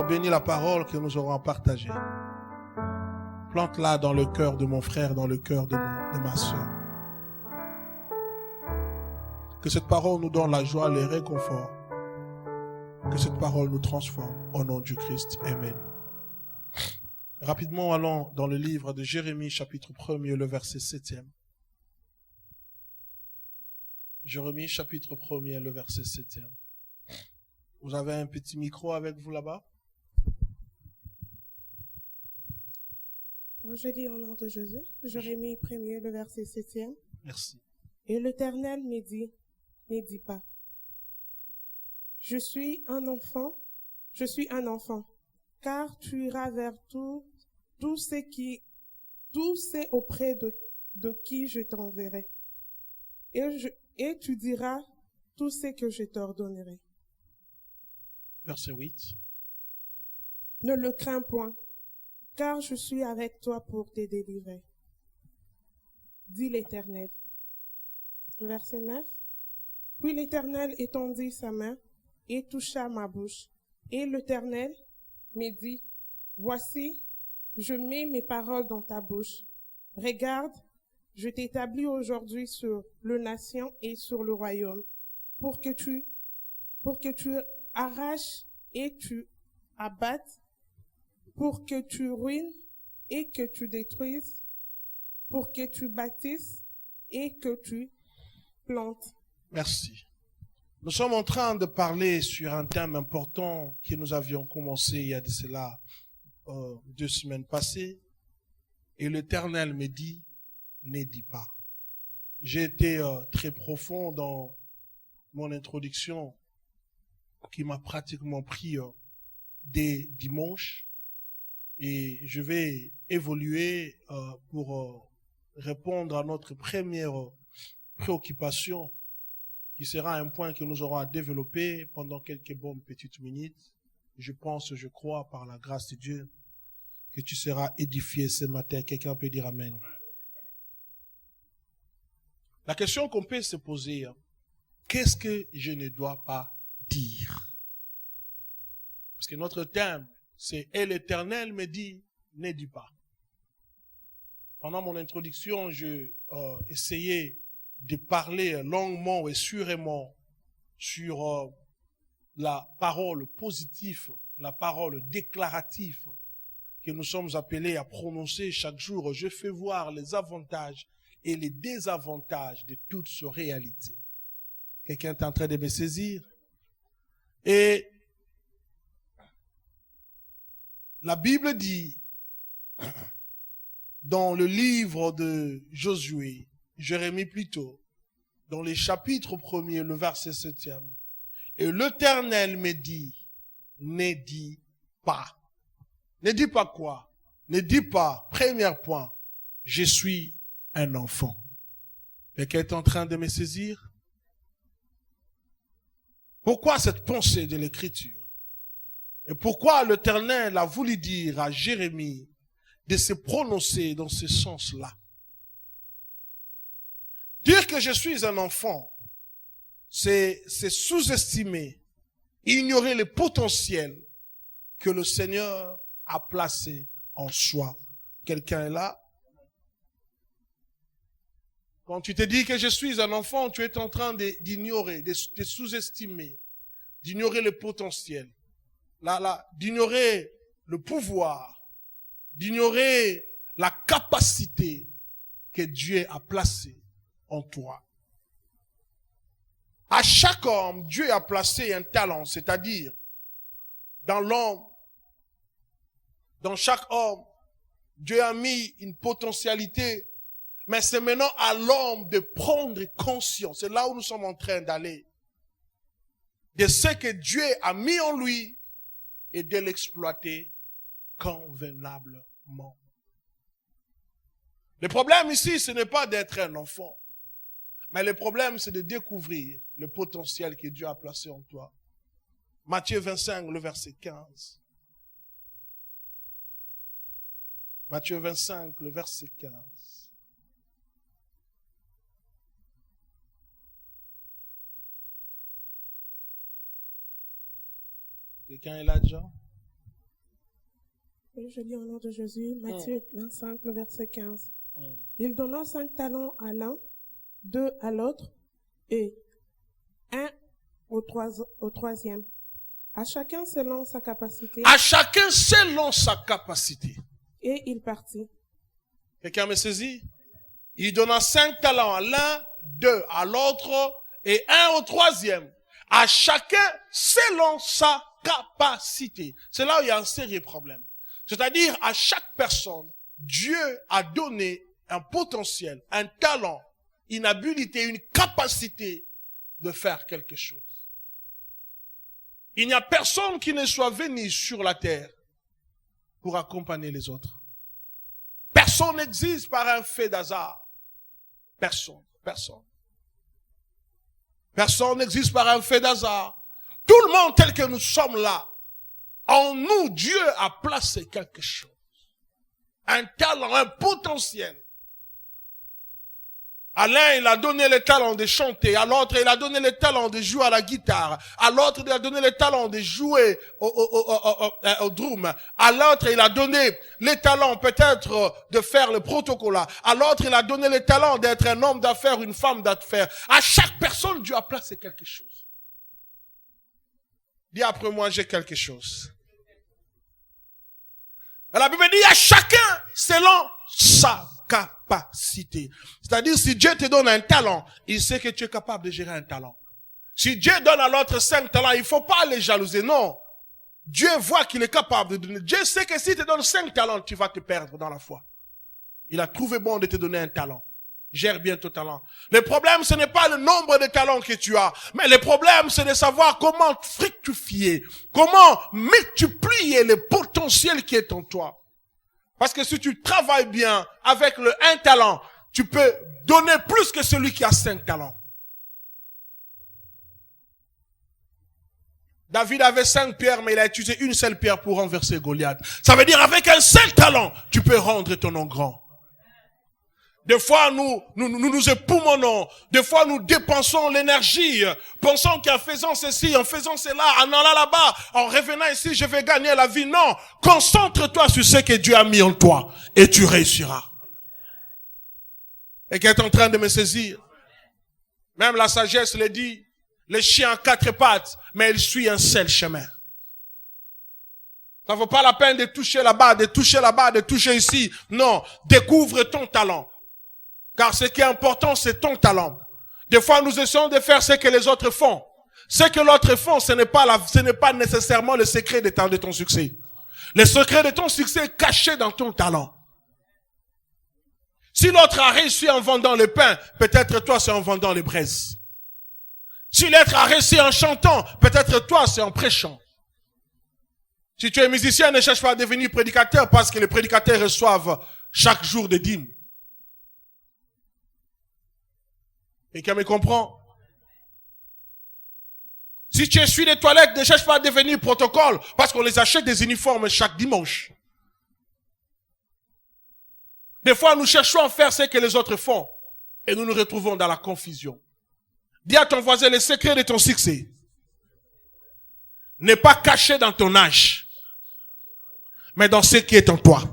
bénis la parole que nous aurons à partager. Plante-la dans le cœur de mon frère, dans le cœur de ma soeur. Que cette parole nous donne la joie, le réconfort. Que cette parole nous transforme au nom du Christ. Amen. Rapidement, allons dans le livre de Jérémie, chapitre 1er, le verset 7e. Jérémie, chapitre 1er, le verset 7e. Vous avez un petit micro avec vous là-bas? Je lis au nom de Jésus, Jérémie 1er, le verset 7e. Merci. Et l'Éternel me dit, ne dis pas. Je suis un enfant, car tu iras vers tout ce auprès de qui je t'enverrai. Et tu diras tout ce que je t'ordonnerai. Verset 8. Ne le crains point, car je suis avec toi pour te délivrer, dit l'Éternel. Verset 9. Puis l'Éternel étendit sa main et toucha ma bouche. Et l'Éternel me dit, voici, je mets mes paroles dans ta bouche. Regarde, je t'établis aujourd'hui sur le nation et sur le royaume, pour que tu arraches et tu abattes, pour que tu ruines et que tu détruises, pour que tu bâtisses et que tu plantes. Merci. Nous sommes en train de parler sur un thème important que nous avions commencé il y a de cela 2 semaines passées. Et l'Éternel me dit, ne dis pas. J'ai été très profond dans mon introduction qui m'a pratiquement pris dès dimanche. Et je vais évoluer pour répondre à notre première préoccupation, qui sera un point que nous aurons à développer pendant quelques bonnes petites minutes. Je crois, par la grâce de Dieu, que tu seras édifié ce matin. Quelqu'un peut dire Amen. La question qu'on peut se poser, qu'est-ce que je ne dois pas dire? Parce que notre thème, c'est « Et l'Éternel me dit, ne dis pas ». Pendant mon introduction, j'ai essayé de parler longuement et sûrement sur la parole positive, la parole déclarative que nous sommes appelés à prononcer chaque jour. Je fais voir les avantages et les désavantages de toute cette réalité. Quelqu'un est en train de me saisir? Et la Bible dit, dans le livre de Josué, Jérémie plutôt, dans les chapitres 1er, le verset 7e, et l'Éternel me dit, ne dis pas. Ne dis pas quoi? Ne dis pas, premier point, je suis un enfant. Quelqu'un est en train de me saisir? Pourquoi cette pensée de l'Écriture? Et pourquoi l'Éternel a voulu dire à Jérémie de se prononcer dans ce sens-là? Dire que je suis un enfant, c'est sous-estimer, ignorer le potentiel que le Seigneur a placé en soi. Quelqu'un est là? Quand tu te dis que je suis un enfant, tu es en train d'ignorer, de sous-estimer, d'ignorer le potentiel, d'ignorer le pouvoir, d'ignorer la capacité que Dieu a placée en toi. À chaque homme, Dieu a placé un talent, c'est-à-dire dans l'homme, dans chaque homme, Dieu a mis une potentialité, mais c'est maintenant à l'homme de prendre conscience, c'est là où nous sommes en train d'aller, de ce que Dieu a mis en lui et de l'exploiter convenablement. Le problème ici, ce n'est pas d'être un enfant, mais le problème, c'est de découvrir le potentiel que Dieu a placé en toi. Matthieu 25, le verset 15. Matthieu 25, le verset 15. Quelqu'un est là déjà? Oui, je lis au nom de Jésus, Matthieu 25, le verset 15. Il donna 5 talents à l'un, 2 à l'autre, et 1 au troisième. À chacun selon sa capacité. À chacun selon sa capacité. Et il partit. Quelqu'un me saisit? Il donna 5 talents à l'un, 2 à l'autre, et 1 au troisième. À chacun selon sa capacité. C'est là où il y a un sérieux problème. C'est-à-dire, à chaque personne, Dieu a donné un potentiel, un talent, une habilité, une capacité de faire quelque chose. Il n'y a personne qui ne soit venu sur la terre pour accompagner les autres. Personne n'existe par un fait d'hasard. Personne. Personne n'existe par un fait d'hasard. Tout le monde tel que nous sommes là, en nous, Dieu a placé quelque chose. Un talent, un potentiel. À l'un, il a donné le talent de chanter. À l'autre, il a donné le talent de jouer à la guitare. À l'autre, il a donné le talent de jouer au drum. À l'autre, il a donné le talent peut-être de faire le protocole. À l'autre, il a donné le talent d'être un homme d'affaires, une femme d'affaires. À chaque personne, Dieu a placé quelque chose. Dis après moi, j'ai quelque chose. La Bible dit à chacun selon sa capacité. C'est-à-dire, si Dieu te donne un talent, il sait que tu es capable de gérer un talent. Si Dieu donne à l'autre 5 talents, il ne faut pas les jalouser, non. Dieu voit qu'il est capable de donner. Dieu sait que s'il te donne 5 talents, tu vas te perdre dans la foi. Il a trouvé bon de te donner un talent. Gère bien ton talent. Le problème, ce n'est pas le nombre de talents que tu as, mais le problème, c'est de savoir comment fructifier, comment multiplier le potentiel qui est en toi. Parce que si tu travailles bien avec le 1 talent, tu peux donner plus que celui qui a 5 talents. David avait 5 pierres, mais il a utilisé une seule pierre pour renverser Goliath. Ça veut dire avec un seul talent, tu peux rendre ton nom grand. Des fois, nous époumonons. Des fois, nous dépensons l'énergie. Pensons qu'en faisant ceci, en faisant cela, en allant là-bas, en revenant ici, je vais gagner la vie. Non. Concentre-toi sur ce que Dieu a mis en toi. Et tu réussiras. Et qui est en train de me saisir. Même la sagesse le dit. Le chien a 4 pattes, mais il suit un seul chemin. Ça ne vaut pas la peine de toucher là-bas, de toucher ici. Non. Découvre ton talent. Car ce qui est important, c'est ton talent. Des fois, nous essayons de faire ce que les autres font. Ce que l'autre font, ce n'est pas nécessairement le secret de ton succès. Le secret de ton succès est caché dans ton talent. Si l'autre a réussi en vendant le pain, peut-être toi, c'est en vendant les braises. Si l'autre a réussi en chantant, peut-être toi, c'est en prêchant. Si tu es musicien, ne cherche pas à devenir prédicateur parce que les prédicateurs reçoivent chaque jour des dîmes. Quelqu'un me comprend? Si tu essuies les toilettes, ne cherche pas à devenir protocole, parce qu'on les achète des uniformes chaque dimanche. Des fois, nous cherchons à faire ce que les autres font, et nous nous retrouvons dans la confusion. Dis à ton voisin, le secret de ton succès n'est pas caché dans ton âge, mais dans ce qui est en toi.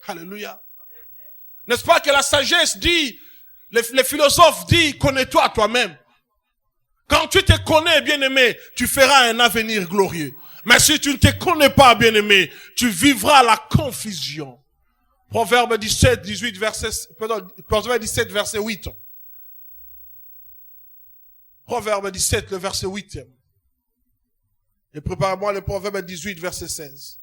Alléluia. N'est-ce pas que la sagesse dit, les philosophes disent, connais-toi toi-même. Quand tu te connais, bien-aimé, tu feras un avenir glorieux. Mais si tu ne te connais pas, bien-aimé, tu vivras la confusion. Proverbe 17, Proverbe 17, verset 8. Proverbe 17, le verset 8. Et prépare-moi le Proverbe 18, verset 16.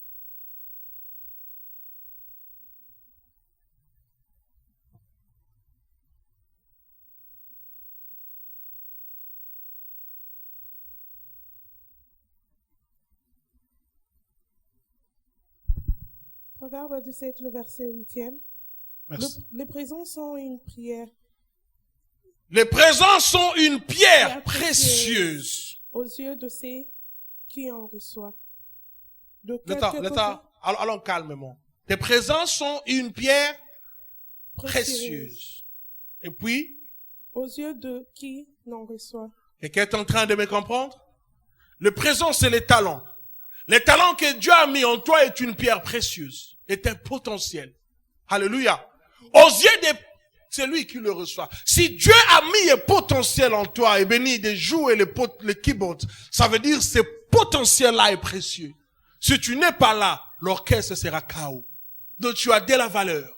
Proverbe 17, le verset 8e. Les présents sont une prière. Les présents sont une pierre précieuse aux yeux de ceux qui en reçoivent. Allons calmement. Les présents sont une pierre précieuse. Et puis, aux yeux de qui n'en reçoit. et qui est en train de me comprendre? Le présent, c'est les talents. Les talents que Dieu a mis en toi est une pierre précieuse, est un potentiel. Alléluia. Aux yeux des... C'est lui qui le reçoit. Si Dieu a mis un potentiel en toi et béni des joues et les keyboards, ça veut dire ce potentiel-là est précieux. Si tu n'es pas là, l'orchestre sera KO. Donc tu as de la valeur.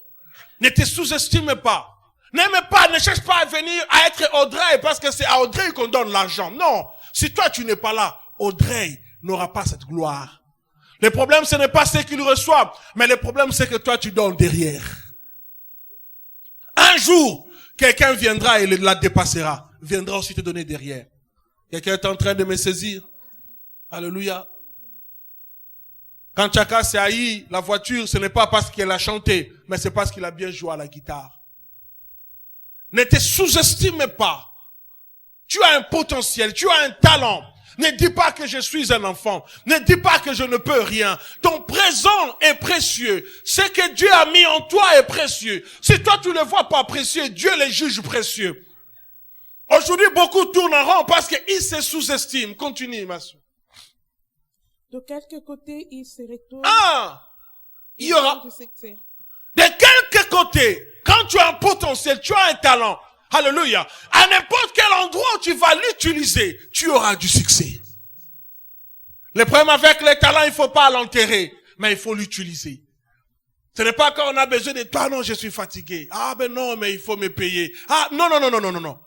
Ne te sous-estime pas. N'aime pas, ne cherche pas à venir à être Audrey parce que c'est à Audrey qu'on donne l'argent. Non. Si toi tu n'es pas là, Audrey n'aura pas cette gloire. Le problème ce n'est pas ce qu'il reçoit, mais le problème c'est que toi tu donnes derrière. Un jour, quelqu'un viendra et la dépassera. Viendra aussi te donner derrière. Quelqu'un est en train de me saisir. Alléluia. Quand Tchaka s'est haï la voiture, ce n'est pas parce qu'elle a chanté, mais c'est parce qu'il a bien joué à la guitare. Ne te sous-estime pas. Tu as un potentiel, tu as un talent. Ne dis pas que je suis un enfant. Ne dis pas que je ne peux rien. Ton présent est précieux. Ce que Dieu a mis en toi est précieux. Si toi tu ne le vois pas précieux, Dieu les juge précieux. Aujourd'hui, beaucoup tournent en rond parce qu'ils se sous-estiment. Continue, ma soeur. De quelque côté il se retourne. Il y aura. Du succès. De quelque côté, quand tu as un potentiel, tu as un talent. Alléluia. À n'importe quel endroit où tu vas l'utiliser, tu auras du succès. Le problème avec les talents, il ne faut pas l'enterrer, mais il faut l'utiliser. Ce n'est pas quand on a besoin de toi, non, je suis fatigué. Ah ben non, mais il faut me payer. Ah non.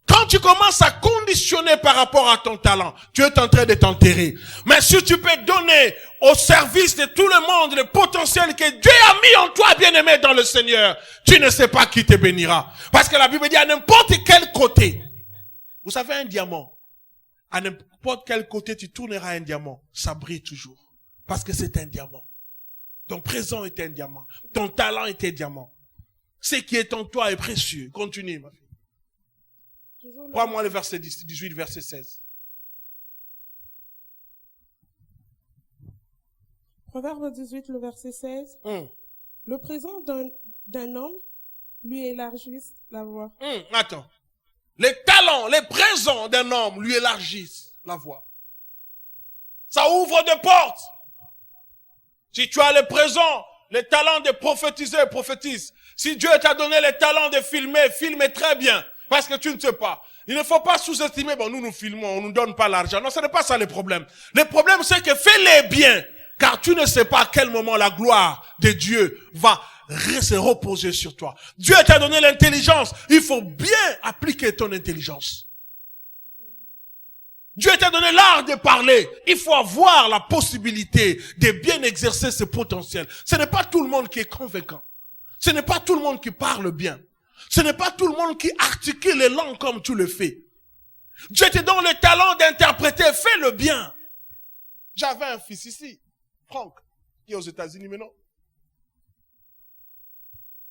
Quand tu commences à conditionner par rapport à ton talent, tu es en train de t'enterrer. Mais si tu peux donner au service de tout le monde le potentiel que Dieu a mis en toi, bien-aimé dans le Seigneur, tu ne sais pas qui te bénira. Parce que la Bible dit à n'importe quel côté. Vous savez, un diamant, à n'importe quel côté tu tourneras un diamant, ça brille toujours. Parce que c'est un diamant. Ton présent est un diamant. Ton talent est un diamant. Ce qui est en toi est précieux. Continue, ma fille. Prends-moi le verset 18, verset 16. Proverbe 18, le verset 16. Le présent d'un homme lui élargissent la voie. Attends. Les talents, les présents d'un homme lui élargissent la voie. Ça ouvre des portes. Si tu as les présents, les talents de prophétiser, prophétise. Si Dieu t'a donné les talents de filmer, filme très bien. Parce que tu ne sais pas. Il ne faut pas sous-estimer, bon, nous filmons, on ne nous donne pas l'argent. Non, ce n'est pas ça le problème. Le problème, c'est que fais-les bien. Car tu ne sais pas à quel moment la gloire de Dieu va se reposer sur toi. Dieu t'a donné l'intelligence. Il faut bien appliquer ton intelligence. Dieu t'a donné l'art de parler. Il faut avoir la possibilité de bien exercer ce potentiel. Ce n'est pas tout le monde qui est convaincant. Ce n'est pas tout le monde qui parle bien. Ce n'est pas tout le monde qui articule les langues comme tu le fais. Dieu te donne le talent d'interpréter, fais-le bien. J'avais un fils ici, Franck, qui est aux États-Unis maintenant.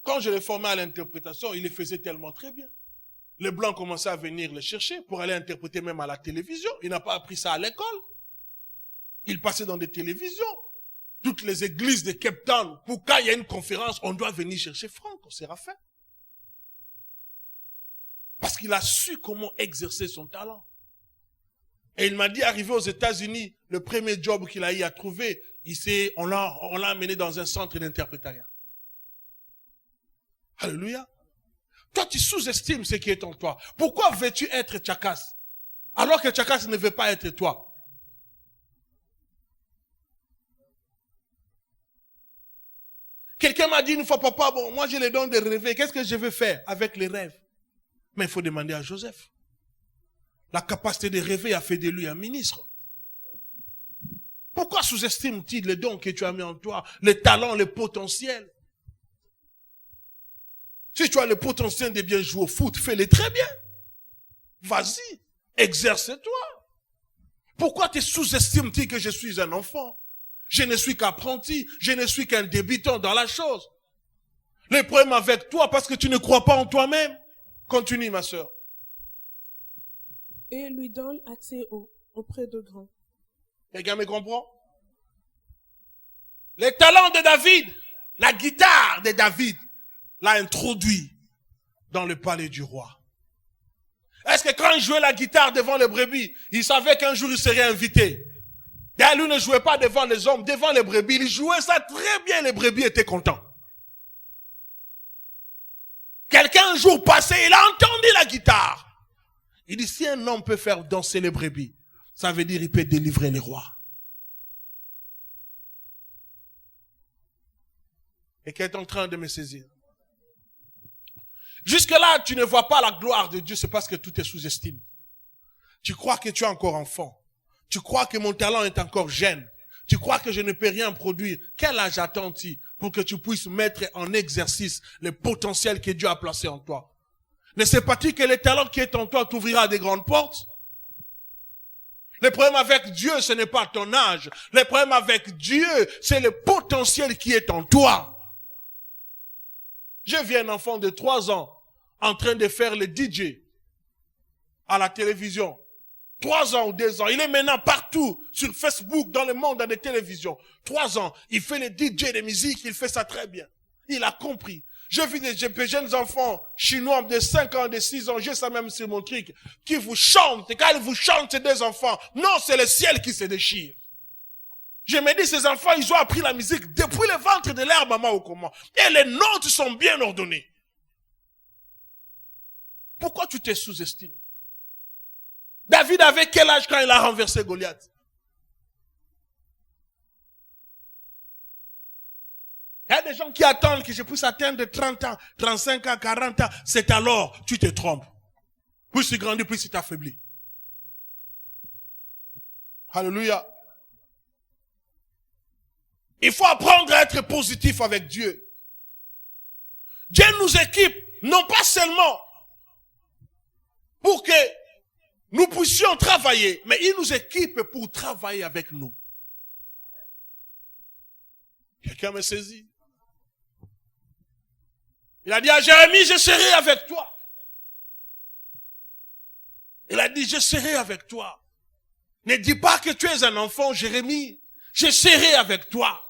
Quand je l'ai formé à l'interprétation, il le faisait tellement très bien. Les Blancs commençaient à venir le chercher pour aller interpréter même à la télévision. Il n'a pas appris ça à l'école. Il passait dans des télévisions. Toutes les églises de Cape Town, pour quand il y a une conférence, on doit venir chercher Franck au Séraphin. Parce qu'il a su comment exercer son talent. Et il m'a dit, arrivé aux États-Unis, le premier job qu'il a eu à trouver, on l'a amené dans un centre d'interprétariat. Alléluia. Toi, tu sous-estimes ce qui est en toi. Pourquoi veux-tu être Tchakas? Alors que Tchakas ne veut pas être toi. Quelqu'un m'a dit une fois, papa, bon, moi j'ai les dons de rêver. Qu'est-ce que je vais faire avec les rêves? Mais il faut demander à Joseph. La capacité de rêver a fait de lui un ministre. Pourquoi sous-estime-t-il les dons que tu as mis en toi, les talents, les potentiels? Si tu as le potentiel de bien jouer au foot, fais-le très bien. Vas-y, exerce-toi. Pourquoi te sous-estimes-t-il que je suis un enfant? Je ne suis qu'apprenti, je ne suis qu'un débutant dans la chose. Le problème avec toi, parce que tu ne crois pas en toi-même. Continue, ma sœur. Et lui donne accès auprès de grands. Quelqu'un me comprend? Les talents de David, la guitare de David, l'a introduit dans le palais du roi. Est-ce que quand il jouait la guitare devant les brebis, il savait qu'un jour il serait invité? D'ailleurs, lui ne jouait pas devant les hommes, devant les brebis. Il jouait ça très bien, les brebis étaient contents. Quelqu'un un jour passé, il a entendu la guitare. Il dit, si un homme peut faire danser les brebis, ça veut dire qu'il peut délivrer les rois. Et qui est en train de me saisir. Jusque-là, tu ne vois pas la gloire de Dieu, c'est parce que tout est sous-estimé. Tu crois que tu es encore enfant. Tu crois que mon talent est encore jeune. Tu crois que je ne peux rien produire. Quel âge attends-tu pour que tu puisses mettre en exercice le potentiel que Dieu a placé en toi? Ne sais pas-tu que le talent qui est en toi t'ouvrira des grandes portes? Le problème avec Dieu, ce n'est pas ton âge. Le problème avec Dieu, c'est le potentiel qui est en toi. J'ai vu un enfant de 3 ans en train de faire le DJ à la télévision. 3 ans ou 2 ans. Il est maintenant partout sur Facebook, dans le monde, dans les télévisions. 3 ans. Il fait le DJ de musique. Il fait ça très bien. Il a compris. J'ai vu des jeunes enfants chinois de 5 ans, de 6 ans. J'ai ça même sur mon truc. Qui vous chantent. Et quand ils vous chantent, ces 2 enfants. Non, c'est le ciel qui se déchire. Je me dis, ces enfants, ils ont appris la musique depuis le ventre de leur maman ou comment. Et les notes sont bien ordonnées. Pourquoi tu te sous-estimes? David avait quel âge quand il a renversé Goliath? Il y a des gens qui attendent que je puisse atteindre 30 ans, 35 ans, 40 ans. C'est alors, tu te trompes. Plus tu grandis, plus tu t'affaiblis. Alléluia. Il faut apprendre à être positif avec Dieu. Dieu nous équipe, non pas seulement pour que nous puissions travailler, mais il nous équipe pour travailler avec nous. Quelqu'un me saisit? Il a dit à Jérémie, je serai avec toi. Il a dit, je serai avec toi. Ne dis pas que tu es un enfant, Jérémie. Je serai avec toi.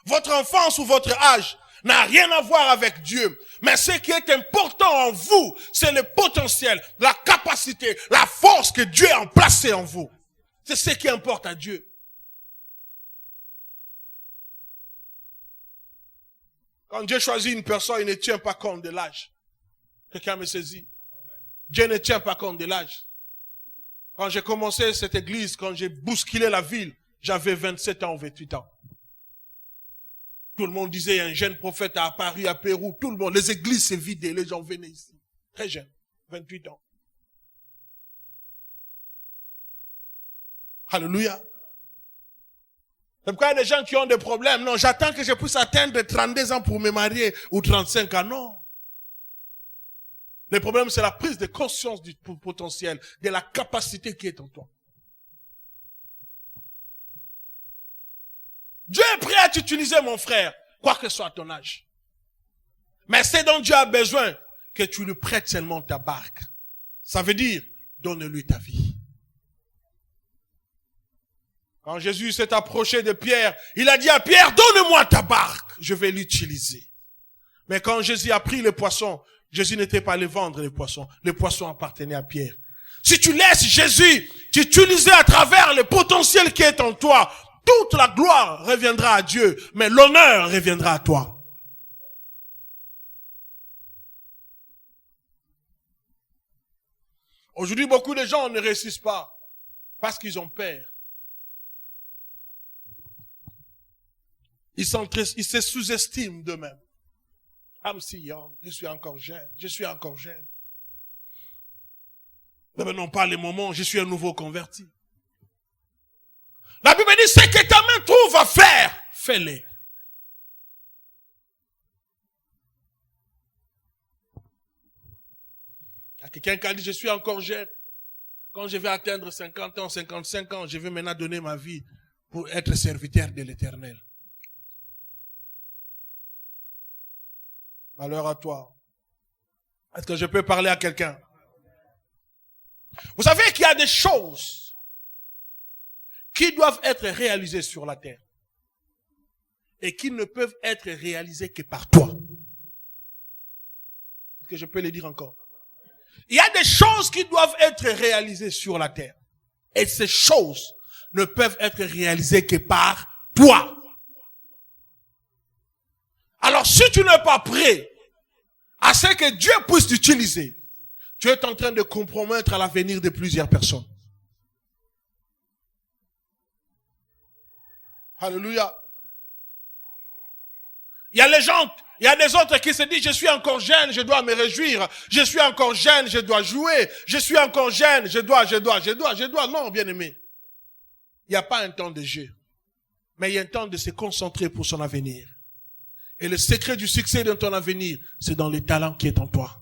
Votre enfance ou votre âge n'a rien à voir avec Dieu. Mais ce qui est important en vous, c'est le potentiel, la capacité, la force que Dieu a placée en vous. C'est ce qui importe à Dieu. Quand Dieu choisit une personne, il ne tient pas compte de l'âge. Quelqu'un me saisit? Dieu ne tient pas compte de l'âge. Quand j'ai commencé cette église, quand j'ai bousculé la ville, j'avais 27 ans ou 28 ans. Tout le monde disait, un jeune prophète a apparu à Pérou. Tout le monde, les églises se vidaient, les gens venaient ici. Très jeune, 28 ans. Alléluia. C'est pourquoi il y a des gens qui ont des problèmes. Non, j'attends que je puisse atteindre 32 ans pour me marier ou 35 ans. Non. Le problème, c'est la prise de conscience du potentiel, de la capacité qui est en toi. Dieu est prêt à t'utiliser, mon frère, quoi que soit ton âge. Mais c'est dont Dieu a besoin que tu lui prêtes seulement ta barque. Ça veut dire, donne-lui ta vie. Quand Jésus s'est approché de Pierre, il a dit à Pierre, donne-moi ta barque, je vais l'utiliser. Mais quand Jésus a pris les poissons, Jésus n'était pas allé vendre les poissons appartenaient à Pierre. Si tu laisses Jésus t'utiliser à travers le potentiel qui est en toi, toute la gloire reviendra à Dieu, mais l'honneur reviendra à toi. Aujourd'hui, beaucoup de gens ne réussissent pas parce qu'ils ont peur. Ils se sous-estiment d'eux-mêmes. I'm still young. Je suis encore jeune. Mais non pas les moments, je suis un nouveau converti. La Bible dit, ce que ta main trouve à faire, fais-le. Il y a quelqu'un qui a dit, je suis encore jeune. Quand je vais atteindre 50 ans, 55 ans, je vais maintenant donner ma vie pour être serviteur de l'Éternel. Malheur à toi. Est-ce que je peux parler à quelqu'un? Vous savez qu'il y a des choses qui doivent être réalisées sur la terre et qui ne peuvent être réalisées que par toi. que je peux les dire encore? Il y a des choses qui doivent être réalisées sur la terre. Et ces choses ne peuvent être réalisées que par toi. Alors si tu n'es pas prêt à ce que Dieu puisse t'utiliser, tu es en train de compromettre l'avenir de plusieurs personnes. Alléluia. Il y a les gens, il y a des autres qui se disent, je suis encore jeune, je dois me réjouir. Je suis encore jeune, je dois jouer. Je suis encore jeune, je dois. Non, bien-aimé. Il n'y a pas un temps de jeu. Mais il y a un temps de se concentrer pour son avenir. Et le secret du succès de ton avenir, c'est dans les talents qui est en toi.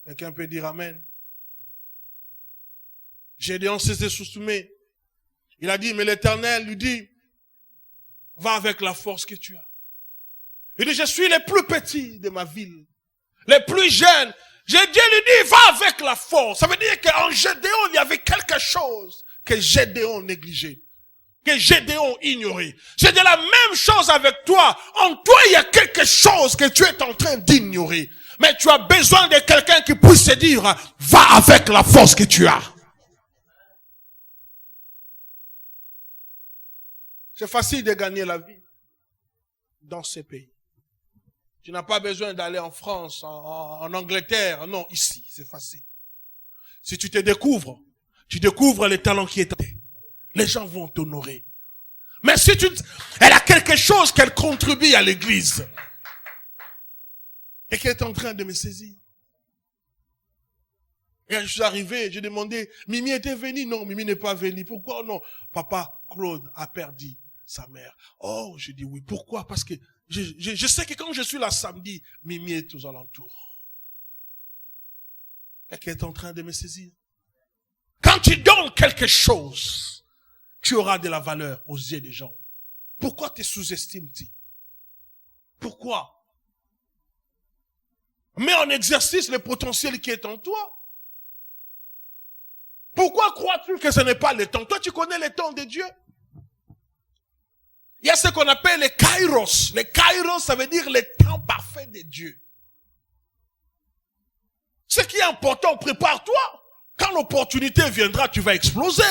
Quelqu'un peut dire Amen. Gédéon s'est soumis. Il a dit, mais l'Éternel lui dit, va avec la force que tu as. Il dit, je suis le plus petit de ma ville, le plus jeune. Dieu lui dit, va avec la force. Ça veut dire qu'en Gédéon, il y avait quelque chose que Gédéon négligeait, que Gédéon ignorait. C'est de la même chose avec toi. En toi, il y a quelque chose que tu es en train d'ignorer. Mais tu as besoin de quelqu'un qui puisse te dire, va avec la force que tu as. C'est facile de gagner la vie dans ces pays. Tu n'as pas besoin d'aller en France, en Angleterre. Non, ici, c'est facile. Si tu te découvres, tu découvres les talents qui est en toi. Les gens vont t'honorer. Mais si elle a quelque chose qu'elle contribue à l'église et qu'elle est en train de me saisir. Et je suis arrivé, j'ai demandé, Mimi était venue? Non, Mimi n'est pas venue. Pourquoi non? Papa Claude a perdu sa mère. Oh, je dis oui. Pourquoi? Parce que je sais que quand je suis là samedi, Mimi est aux alentours. Et qu'elle est en train de me saisir. Quand tu donnes quelque chose, tu auras de la valeur aux yeux des gens. Pourquoi te sous-estimes-tu? Pourquoi? Mets en exercice le potentiel qui est en toi. Pourquoi crois-tu que ce n'est pas le temps? Toi, tu connais le temps de Dieu. Il y a ce qu'on appelle les kairos. Les kairos, ça veut dire le temps parfait de Dieu. Ce qui est important, prépare-toi. Quand l'opportunité viendra, tu vas exploser.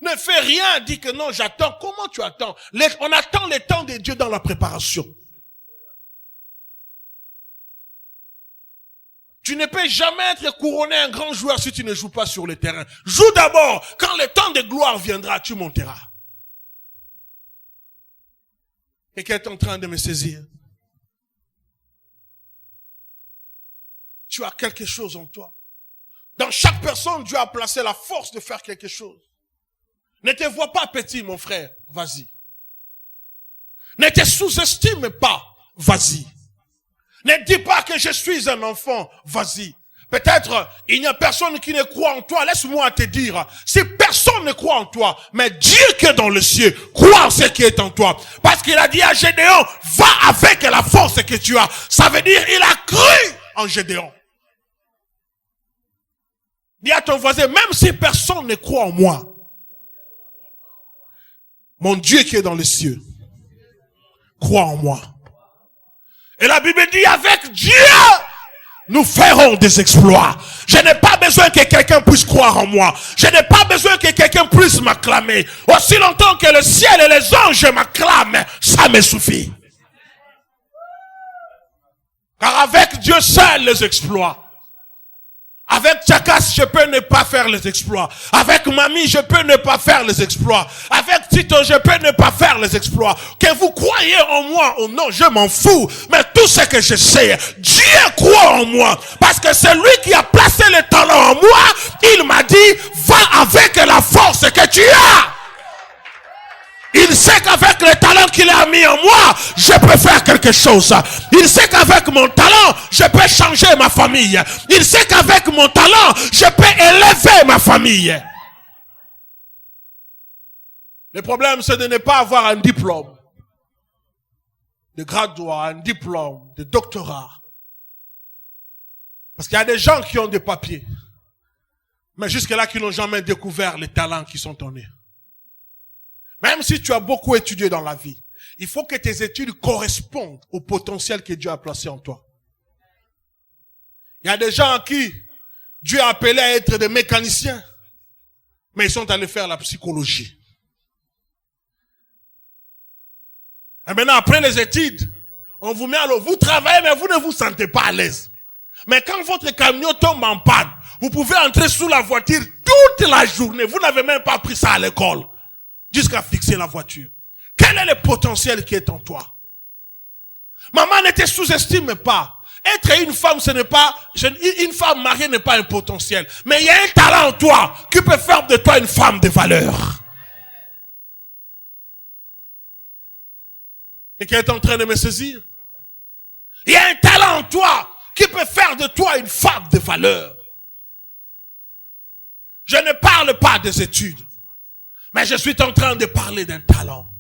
Ne fais rien, dis que non, j'attends. Comment tu attends? On attend le temps de Dieu dans la préparation. Tu ne peux jamais être couronné un grand joueur si tu ne joues pas sur le terrain. Joue d'abord. Quand le temps de gloire viendra, tu monteras. Quelqu'un est en train de me saisir. Tu as quelque chose en toi. Dans chaque personne, Dieu a placé la force de faire quelque chose. Ne te vois pas petit, mon frère. Vas-y. Ne te sous-estime pas. Vas-y. Ne dis pas que je suis un enfant. Vas-y. Peut-être, il n'y a personne qui ne croit en toi. Laisse-moi te dire. Si personne ne croit en toi, mais Dieu qui est dans le ciel, croit en ce qui est en toi. Parce qu'il a dit à Gédéon, va avec la force que tu as. Ça veut dire, il a cru en Gédéon. Dis à ton voisin, même si personne ne croit en moi, mon Dieu qui est dans les cieux, croit en moi. Et la Bible dit, avec Dieu, nous ferons des exploits. Je n'ai pas besoin que quelqu'un puisse croire en moi. Je n'ai pas besoin que quelqu'un puisse m'acclamer. Aussi longtemps que le ciel et les anges m'acclament, ça me suffit. Car avec Dieu seul les exploits. Avec Tchakas, je peux ne pas faire les exploits. Avec Mamie, je peux ne pas faire les exploits. Avec Tito, je peux ne pas faire les exploits. Que vous croyez en moi ou non, je m'en fous. Mais tout ce que je sais, Dieu croit en moi. Parce que c'est lui qui a placé le talent en moi. Il m'a dit, va avec la force que tu as. Il sait qu'avec le talent qu'il a mis en moi, je peux faire quelque chose. Il sait qu'avec mon talent, je peux changer ma famille. Il sait qu'avec mon talent, je peux élever ma famille. Le problème, c'est de ne pas avoir un diplôme de graduat, un diplôme de doctorat. Parce qu'il y a des gens qui ont des papiers, mais jusque-là qui n'ont jamais découvert les talents qui sont en eux. Même si tu as beaucoup étudié dans la vie, Il faut que tes études correspondent au potentiel que Dieu a placé en toi. Il y a des gens à qui Dieu a appelé à être des mécaniciens, mais ils sont allés faire la psychologie. Et maintenant, après les études, on vous met à l'eau. Vous travaillez, mais vous ne vous sentez pas à l'aise. Mais quand votre camion tombe en panne, vous pouvez entrer sous la voiture toute la journée. Vous n'avez même pas appris ça à l'école. Jusqu'à fixer la voiture. Quel est le potentiel qui est en toi? Maman, ne te sous-estime pas. Être une femme, ce n'est pas, une femme mariée n'est pas un potentiel. Mais il y a un talent en toi qui peut faire de toi une femme de valeur. Et qui est en train de me saisir. Il y a un talent en toi qui peut faire de toi une femme de valeur. Je ne parle pas des études, mais je suis en train de parler d'un talent.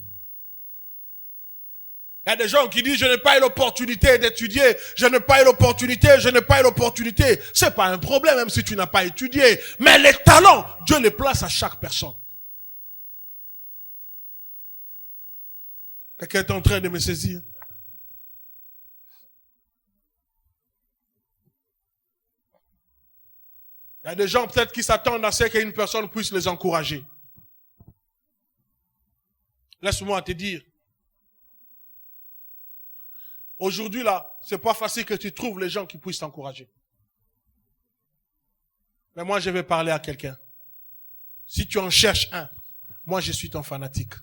Il y a des gens qui disent, je n'ai pas eu l'opportunité d'étudier, je n'ai pas eu l'opportunité, je n'ai pas eu l'opportunité. C'est pas un problème, même si tu n'as pas étudié. Mais les talents, Dieu les place à chaque personne. Quelqu'un est en train de me saisir. Il y a des gens peut-être qui s'attendent à ce qu'une personne puisse les encourager. Laisse-moi te dire. Aujourd'hui là, c'est pas facile que tu trouves les gens qui puissent t'encourager. Mais moi je vais parler à quelqu'un. Si tu en cherches un, moi je suis ton fanatique.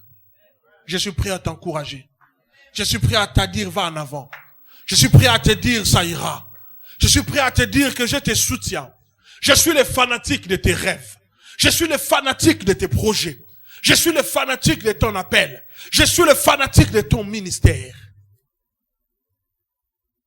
Je suis prêt à t'encourager. Je suis prêt à te dire va en avant. Je suis prêt à te dire ça ira. Je suis prêt à te dire que je te soutiens. Je suis le fanatique de tes rêves. Je suis le fanatique de tes projets. Je suis le fanatique de ton appel. Je suis le fanatique de ton ministère.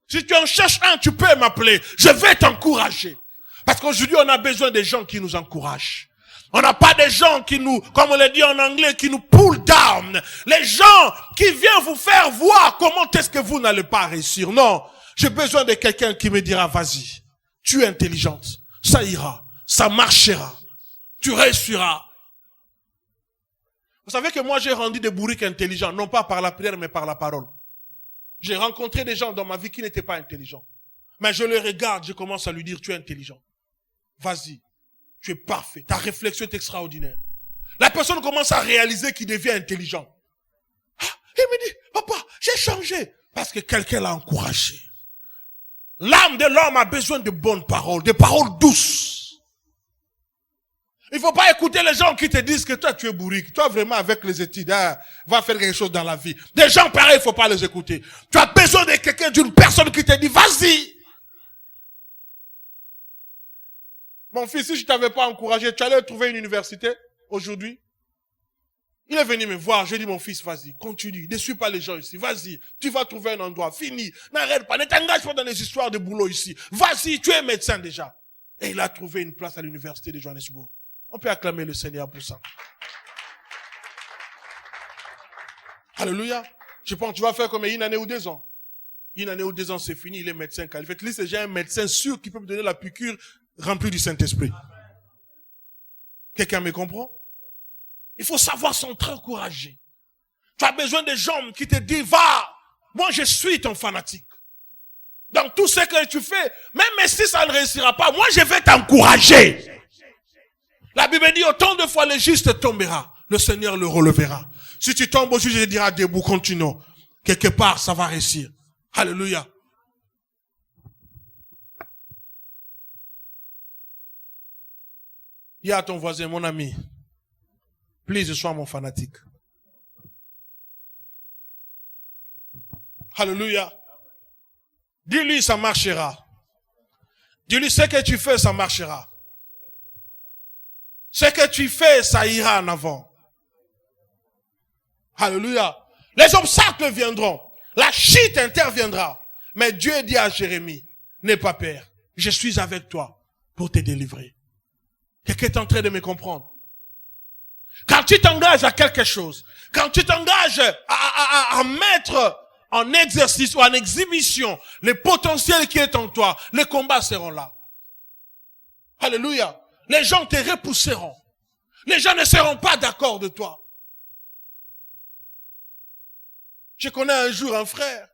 Si tu en cherches un, tu peux m'appeler. Je vais t'encourager. Parce qu'aujourd'hui, on a besoin des gens qui nous encouragent. On n'a pas des gens qui nous, comme on le dit en anglais, qui nous pull down. Les gens qui viennent vous faire voir comment est-ce que vous n'allez pas réussir. Non, j'ai besoin de quelqu'un qui me dira, vas-y, tu es intelligente. Ça ira, ça marchera, tu réussiras. Vous savez que moi j'ai rendu des bourriques intelligents, non pas par la prière mais par la parole. J'ai rencontré des gens dans ma vie qui n'étaient pas intelligents. Mais je les regarde, je commence à lui dire, tu es intelligent. Vas-y, tu es parfait, ta réflexion est extraordinaire. La personne commence à réaliser qu'il devient intelligent. Il me dit, papa, j'ai changé. Parce que quelqu'un l'a encouragé. L'âme de l'homme a besoin de bonnes paroles, de paroles douces. Il ne faut pas écouter les gens qui te disent que toi tu es bourrique. Toi vraiment avec les études, va faire quelque chose dans la vie. Des gens pareils, il ne faut pas les écouter. Tu as besoin de quelqu'un, d'une personne qui te dit, vas-y. Mon fils, si je ne t'avais pas encouragé, tu allais trouver une université aujourd'hui. Il est venu me voir, j'ai dit mon fils, vas-y, continue, ne suis pas les gens ici, vas-y, tu vas trouver un endroit, fini, n'arrête pas, ne t'engage pas dans les histoires de boulot ici, vas-y, tu es médecin déjà. Et il a trouvé une place à l'université de Johannesburg. On peut acclamer le Seigneur pour ça. Alléluia. Je pense que tu vas faire comme une année ou 2 ans. Une année ou 2 ans, c'est fini, il est médecin qualifié. Lui, c'est déjà un médecin sûr qui peut me donner la piqûre remplie du Saint-Esprit. Quelqu'un me comprend? Il faut savoir s'encourager. Tu as besoin de gens qui te disent, va, moi je suis ton fanatique. Dans tout ce que tu fais, même si ça ne réussira pas, moi je vais t'encourager. La Bible dit, autant de fois le juste tombera, le Seigneur le relevera. Si tu tombes aujourd'hui, je te dirai debout, continue. Quelque part, ça va réussir. Alléluia. Dis à ton voisin, mon ami, please, sois mon fanatique. Alléluia. Dis-lui, ça marchera. Dis-lui, ce que tu fais, ça marchera. Ce que tu fais, ça ira en avant. Alléluia. Les obstacles viendront. La chute interviendra. Mais Dieu dit à Jérémie, n'aie pas peur. Je suis avec toi pour te délivrer. Quelqu'un est en train de me comprendre. Quand tu t'engages à quelque chose, quand tu t'engages à mettre en exercice ou en exhibition le potentiel qui est en toi, les combats seront là. Alléluia. Les gens te repousseront. Les gens ne seront pas d'accord de toi. Je connais un jour un frère.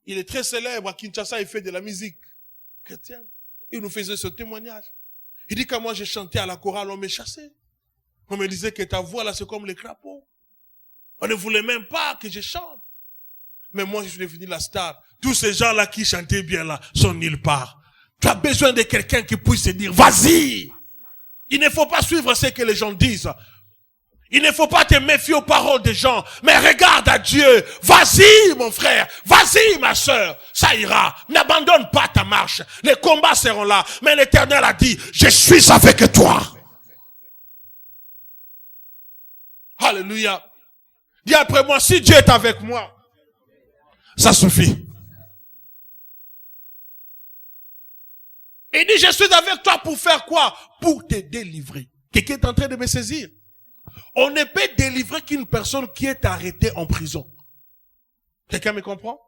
Il est très célèbre à Kinshasa, il fait de la musique chrétienne. Il nous faisait ce témoignage. Il dit que moi j'ai chanté à la chorale, on me chassait. On me disait que ta voix là c'est comme les crapauds. On ne voulait même pas que je chante. Mais moi je suis devenu la star. Tous ces gens là qui chantaient bien là sont nulle part. Tu as besoin de quelqu'un qui puisse te dire, vas-y. Il ne faut pas suivre ce que les gens disent. Il ne faut pas te méfier aux paroles des gens, mais regarde à Dieu. Vas-y, mon frère. Vas-y, ma sœur. Ça ira. N'abandonne pas ta marche. Les combats seront là. Mais l'Éternel a dit, je suis avec toi. Alléluia. Dis après moi, si Dieu est avec moi, ça suffit. Il dit, je suis avec toi pour faire quoi? Pour te délivrer. Quelqu'un est en train de me saisir. On ne peut délivrer qu'une personne qui est arrêtée en prison. Quelqu'un me comprend?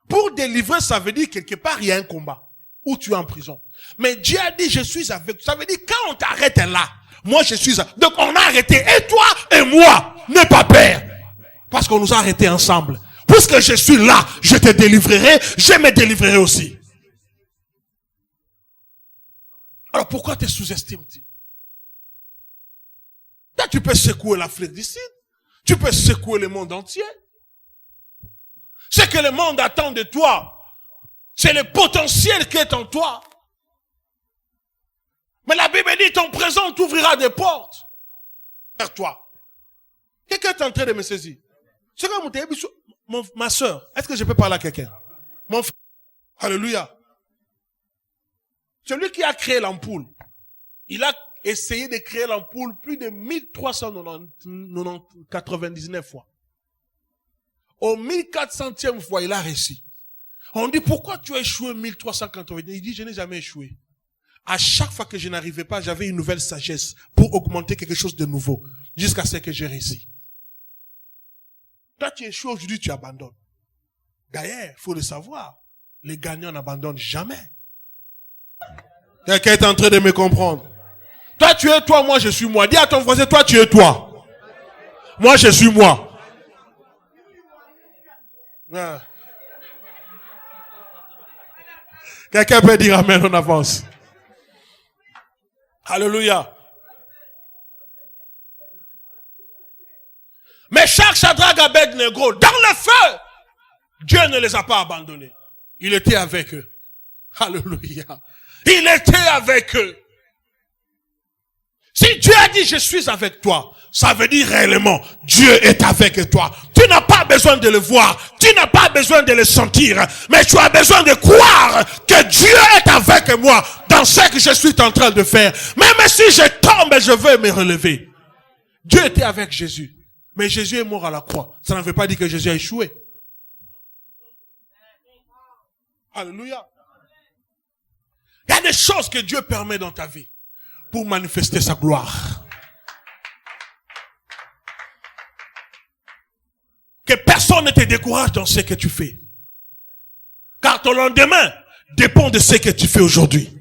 Pour délivrer, ça veut dire quelque part, il y a un combat. Où tu es en prison. Mais Dieu a dit, je suis avec toi. Ça veut dire, quand on t'arrête là, moi je suis avec. Donc on a arrêté, et toi et moi, n'aie pas peur. Parce qu'on nous a arrêtés ensemble. Puisque je suis là, je te délivrerai, je me délivrerai aussi. Alors pourquoi te sous-estimes-tu? Là, tu peux secouer l'Afrique du Sud. Tu peux secouer le monde entier. Ce que le monde attend de toi, c'est le potentiel qui est en toi. Mais la Bible dit, ton présent t'ouvrira des portes vers toi. Quelqu'un est en train de me saisir. C'est comme ma soeur. Est-ce que je peux parler à quelqu'un? Mon frère. Alléluia. Celui qui a créé l'ampoule, il a essayé de créer l'ampoule plus de 1399 fois. Au 1400e fois, il a réussi. On dit, pourquoi tu as échoué 1399? Il dit, je n'ai jamais échoué. À chaque fois que je n'arrivais pas, j'avais une nouvelle sagesse pour augmenter quelque chose de nouveau. Jusqu'à ce que j'ai réussi. Toi, tu échoues aujourd'hui, tu abandonnes. D'ailleurs, il faut le savoir. Les gagnants n'abandonnent jamais. Quelqu'un est en train de me comprendre. Toi, tu es toi, moi, je suis moi. Dis à ton voisin, toi, tu es toi. Moi, je suis moi. Ah. Quelqu'un peut dire amen, on avance. Alléluia. Mais chaque Shadrach, Abednego, dans le feu, Dieu ne les a pas abandonnés. Il était avec eux. Alléluia. Il était avec eux. Si Dieu a dit je suis avec toi, ça veut dire réellement Dieu est avec toi. Tu n'as pas besoin de le voir, tu n'as pas besoin de le sentir, mais tu as besoin de croire que Dieu est avec moi dans ce que je suis en train de faire. Même si je tombe, je veux me relever. Dieu était avec Jésus, mais Jésus est mort à la croix. Ça ne veut pas dire que Jésus a échoué. Alléluia. Il y a des choses que Dieu permet dans ta vie pour manifester sa gloire. Que personne ne te décourage dans ce que tu fais. Car ton lendemain dépend de ce que tu fais aujourd'hui.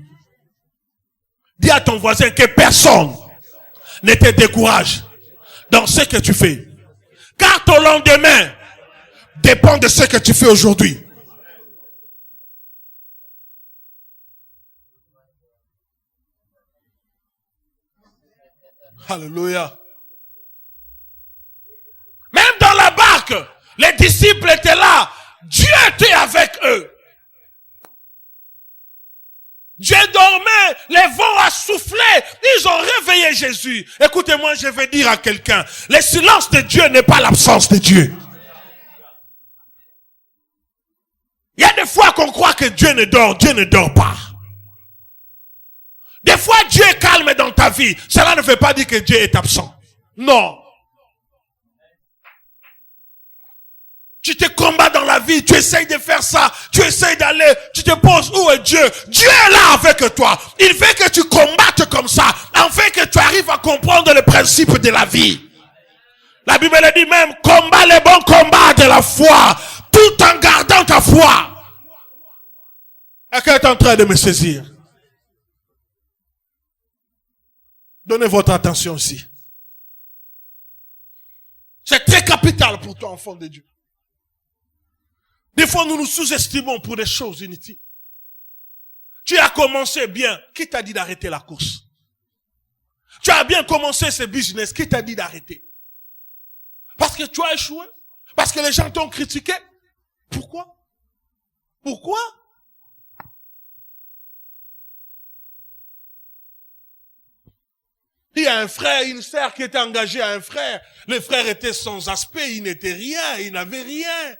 Dis à ton voisin que personne ne te décourage dans ce que tu fais. Car ton lendemain dépend de ce que tu fais aujourd'hui. Alléluia. Même dans la barque, les disciples étaient là. Dieu était avec eux. Dieu dormait, les vents a soufflé. Ils ont réveillé Jésus. Écoutez-moi, je vais dire à quelqu'un, le silence de Dieu n'est pas l'absence de Dieu. Il y a des fois qu'on croit que Dieu ne dort pas. Des fois, Dieu est calme dans ta vie. Cela ne veut pas dire que Dieu est absent. Non. Tu te combats dans la vie, tu essayes de faire ça, tu essayes d'aller, tu te poses, où est Dieu? Dieu est là avec toi. Il veut que tu combattes comme ça, afin que tu arrives à comprendre le principe de la vie. La Bible dit même, combat les bons combats de la foi, tout en gardant ta foi. Quelqu'un est en train de me saisir. Donnez votre attention ici. C'est très capital pour toi, enfant de Dieu. Des fois, nous nous sous-estimons pour des choses inutiles. Tu as commencé bien. Qui t'a dit d'arrêter la course? Tu as bien commencé ce business. Qui t'a dit d'arrêter? Parce que tu as échoué? Parce que les gens t'ont critiqué? Pourquoi? Pourquoi? Il y a un frère, une sœur qui était engagée à un frère. Le frère était sans aspect, il n'était rien, il n'avait rien.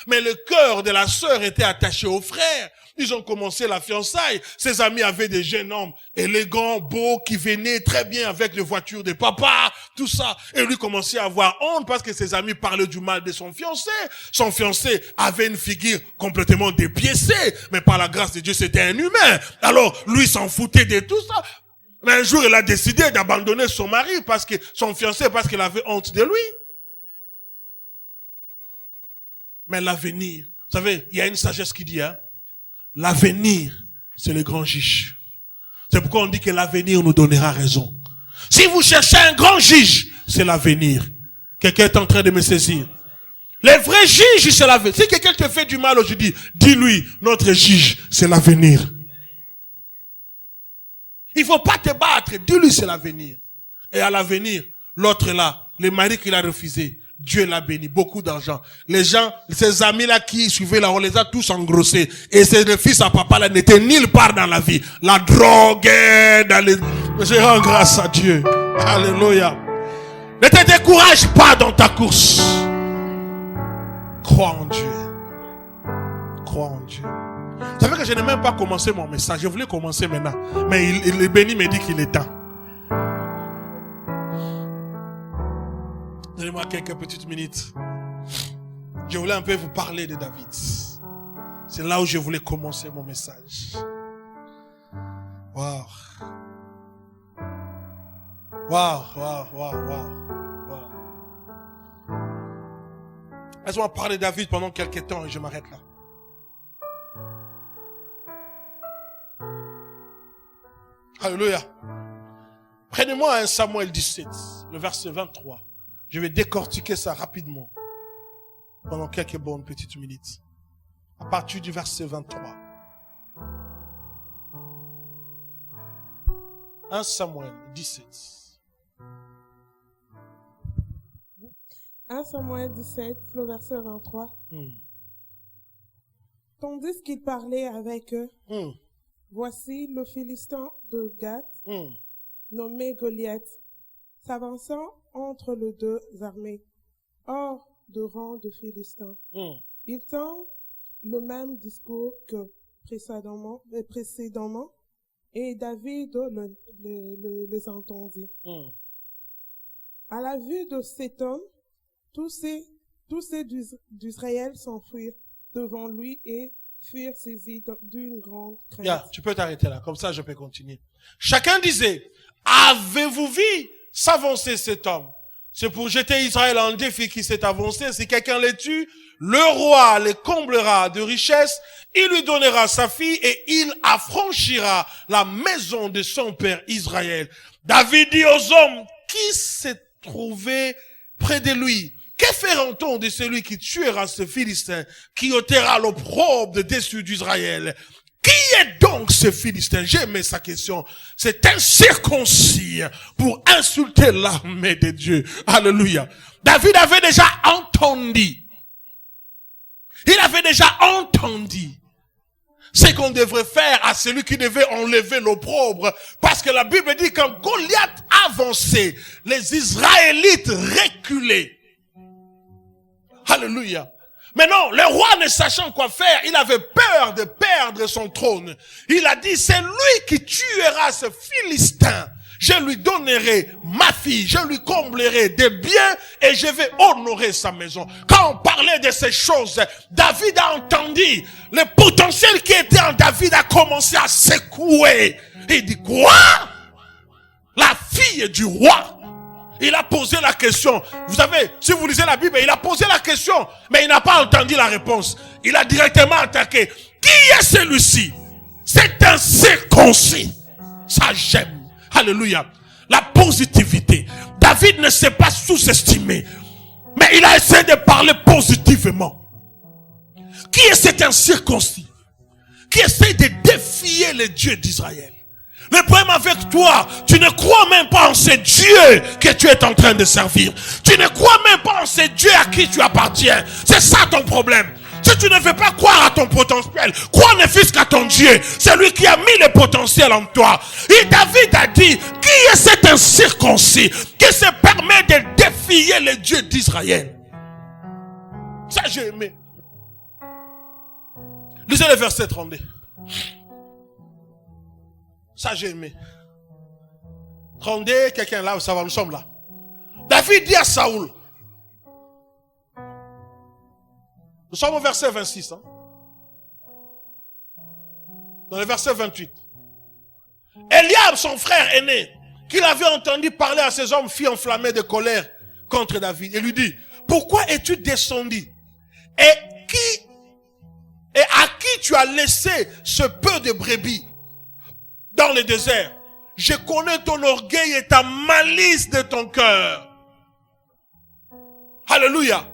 Mais le cœur de la sœur était attaché au frère. Ils ont commencé la fiançailles. Ses amis avaient des jeunes hommes élégants, beaux, qui venaient très bien avec les voitures de papa, tout ça. Et lui commençait à avoir honte parce que ses amis parlaient du mal de son fiancé. Son fiancé avait une figure complètement dépiécée. Mais par la grâce de Dieu, c'était un humain. Alors, lui s'en foutait de tout ça. Mais un jour, il a décidé d'abandonner son mari parce que son fiancé, parce qu'il avait honte de lui. Mais l'avenir, vous savez, il y a une sagesse qui dit, l'avenir, c'est le grand juge. C'est pourquoi on dit que l'avenir nous donnera raison. Si vous cherchez un grand juge, c'est l'avenir. Quelqu'un est en train de me saisir. Le vrai juge, c'est l'avenir. Si quelqu'un te fait du mal aujourd'hui, dis-lui, notre juge, c'est l'avenir. Il faut pas te battre. Dis-lui, c'est l'avenir. Et à l'avenir, l'autre là, le mari qu'il a refusé, Dieu l'a béni, beaucoup d'argent. Les gens, ses amis là qui suivaient là, on les a tous engrossés. Et le fils à papa là n'était nulle part dans la vie. La drogue, dans les... Je rends grâce à Dieu. Alléluia. Ne te décourage pas dans ta course. Crois en Dieu. Crois en Dieu. Vous savez que je n'ai même pas commencé mon message. Je voulais commencer maintenant. Mais le béni me dit qu'il est temps. Donnez-moi quelques petites minutes. Je voulais un peu vous parler de David. C'est là où je voulais commencer mon message. Waouh. Waouh, waouh, waouh, waouh. Laisse-moi parler de David pendant quelques temps et je m'arrête là. Alléluia. Prenez-moi un Samuel 17, le verset 23. Je vais décortiquer ça rapidement pendant quelques bonnes petites minutes. À partir du verset 23. 1 Samuel 17. 1 Samuel 17, le verset 23. Tandis qu'il parlait avec eux, voici le Philistin de Gath, nommé Goliath, s'avançant entre les deux armées, hors de rang de Philistins. Il tint le même discours que précédemment, et David les entendit. À la vue de cet homme, tous ces d'Israël s'enfuirent devant lui et furent saisis d'une grande crainte. Tu peux t'arrêter là, comme ça je peux continuer. Chacun disait, avez-vous vu s'avancer cet homme? C'est pour jeter Israël en défi qui s'est avancé. Si quelqu'un les tue, le roi les comblera de richesses, il lui donnera sa fille et il affranchira la maison de son père Israël. David dit aux hommes qui se trouvaient près de lui, que fera-t-on de celui qui tuera ce Philistin, qui ôtera l'opprobre de dessus d'Israël? Qui est donc ce Philistin? J'ai aimé sa question. C'est un circoncis pour insulter l'armée de Dieu. Alléluia. David avait déjà entendu. Il avait déjà entendu ce qu'on devrait faire à celui qui devait enlever l'opprobre. Parce que la Bible dit quand Goliath avançait, les Israélites reculaient. Alléluia. Mais non, le roi ne sachant quoi faire, il avait peur de perdre son trône. Il a dit, c'est lui qui tuera ce Philistin. Je lui donnerai ma fille, je lui comblerai des biens et je vais honorer sa maison. Quand on parlait de ces choses, David a entendu. Le potentiel qui était en David a commencé à secouer. Il dit, quoi? La fille du roi? Il a posé la question. Vous savez, si vous lisez la Bible, il a posé la question, mais il n'a pas entendu la réponse. Il a directement attaqué. Qui est celui-ci? C'est un circoncis. Ça j'aime. Alléluia. La positivité. David ne s'est pas sous-estimé, mais il a essayé de parler positivement. Qui est cet incirconcis qui essaie de défier le Dieu d'Israël? Le problème avec toi, tu ne crois même pas en ce Dieu que tu es en train de servir. Tu ne crois même pas en ce Dieu à qui tu appartiens. C'est ça ton problème. Si tu ne veux pas croire à ton potentiel, crois ne fût-ce qu'à ton Dieu. C'est lui qui a mis le potentiel en toi. Et David a dit, qui est cet incirconcis qui se permet de défier le Dieu d'Israël? Ça j'ai aimé. Lisez le verset 32. Ça j'ai aimé. 32, quelqu'un là, ça va, nous sommes là. David dit à Saoul. Nous sommes au verset 26. Dans le verset 28. Eliab, son frère aîné, qu'il avait entendu parler à ces hommes, fit enflammer de colère contre David. Et lui dit, pourquoi es-tu descendu? Et à qui tu as laissé ce peu de brebis dans le désert? Je connais ton orgueil et ta malice de ton cœur. Alléluia.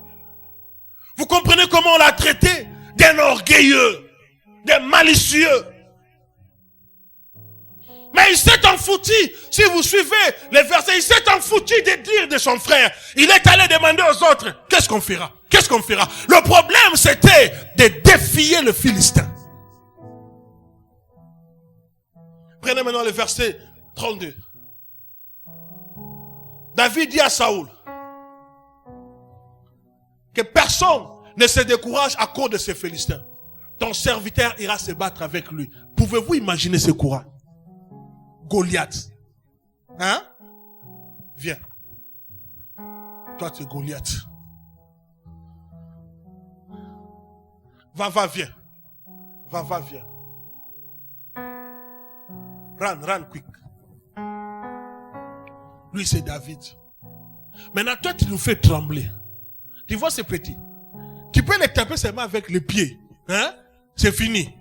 Vous comprenez comment on l'a traité? D'un orgueilleux, d'un malicieux. Mais il s'est en foutu. Si vous suivez les versets, il s'est en foutu de dire de son frère. Il est allé demander aux autres, qu'est-ce qu'on fera? Qu'est-ce qu'on fera? Le problème, c'était de défier le Philistin. Prenez maintenant le verset 32. David dit à Saoul que personne ne se décourage à cause de ces Philistins. Ton serviteur ira se battre avec lui. Pouvez-vous imaginer ce courage? Goliath. Hein? Viens. Toi, tu es Goliath. Va, viens. Va, viens. Run quick. Lui, c'est David. Maintenant, toi, tu nous fais trembler. Tu vois ce petit? Tu peux les taper seulement avec les pieds. Hein? C'est fini.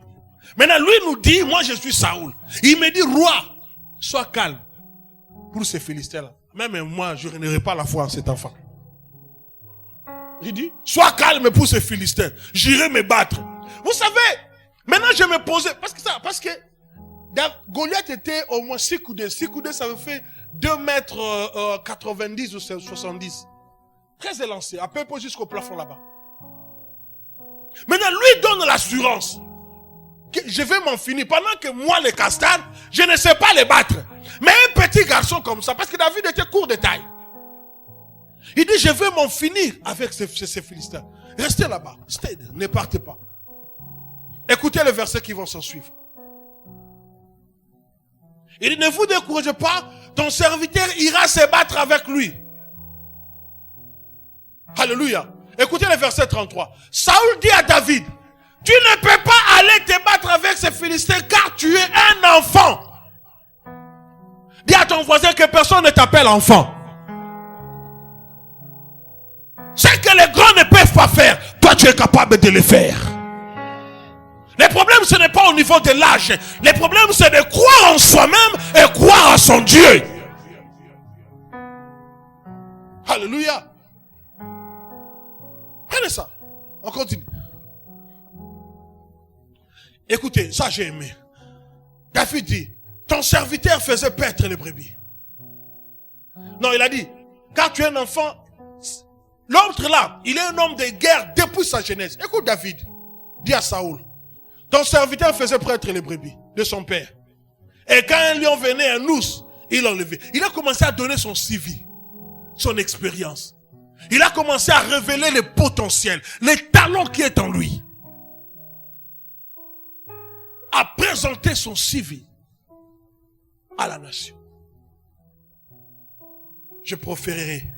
Maintenant, lui nous dit, moi, je suis Saoul. Il me dit, roi, sois calme. Pour ces Philistins-là. Même moi, je n'aurai pas la foi en cet enfant. Il dit, sois calme pour ces Philistins. J'irai me battre. Vous savez, maintenant je me posais, parce que Goliath était au moins 6 coudées. 6 coudées, ça veut faire 2 mètres 90 ou 70. Très élancé, à peu près jusqu'au plafond là-bas. Maintenant, lui donne l'assurance que je vais m'en finir. Pendant que moi, les castanes, je ne sais pas les battre. Mais un petit garçon comme ça, parce que David était court de taille. Il dit, je vais m'en finir avec ces Philistins. Restez là-bas. Ne partez pas. Écoutez les versets qui vont s'en suivre. Il dit, ne vous découragez pas, ton serviteur ira se battre avec lui. Alléluia. Écoutez le verset 33. Saoul dit à David, tu ne peux pas aller te battre avec ces Philistins car tu es un enfant. Dis à ton voisin que personne ne t'appelle enfant. Ce que les grands ne peuvent pas faire, toi tu es capable de le faire. Le problème ce n'est pas au niveau de l'âge. Le problème c'est de croire en soi-même et croire à son Dieu. Alléluia. Prenez ça. On continue. Écoutez, ça j'ai aimé. David dit, ton serviteur faisait paître les brebis. Non, il a dit, car tu es un enfant, l'autre là, il est un homme de guerre depuis sa jeunesse. Écoute David, dit à Saoul, ton serviteur faisait paître les brebis de son père. Et quand un lion venait, un ours, il l'enlevait. Il a commencé à donner son CV, son expérience. Il a commencé à révéler le potentiel, les talents qui est en lui. À présenter son CV à la nation. Je préférerais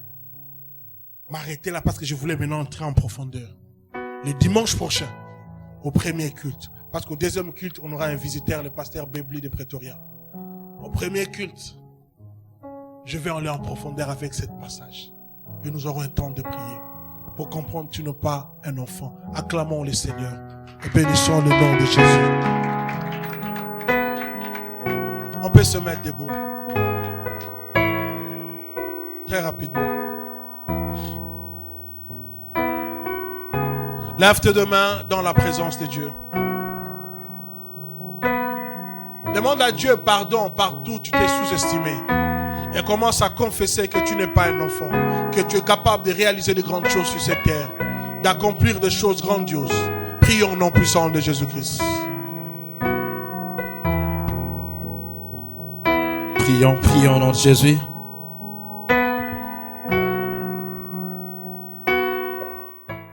m'arrêter là parce que je voulais maintenant entrer en profondeur. Le dimanche prochain, au premier culte, parce qu'au deuxième culte, on aura un visiteur, le pasteur Bébli de Pretoria. Au premier culte, je vais aller en profondeur avec ce passage. Et nous aurons un temps de prier pour comprendre que tu n'es pas un enfant. Acclamons le Seigneur et bénissons le nom de Jésus. On peut se mettre debout. Très rapidement. Lève tes deux mains dans la présence de Dieu. Demande à Dieu pardon partout où tu t'es sous-estimé. Et commence à confesser que tu n'es pas un enfant. Que tu es capable de réaliser de grandes choses sur cette terre. D'accomplir des choses grandioses. Prions au nom puissant de Jésus-Christ. Prions au nom de Jésus.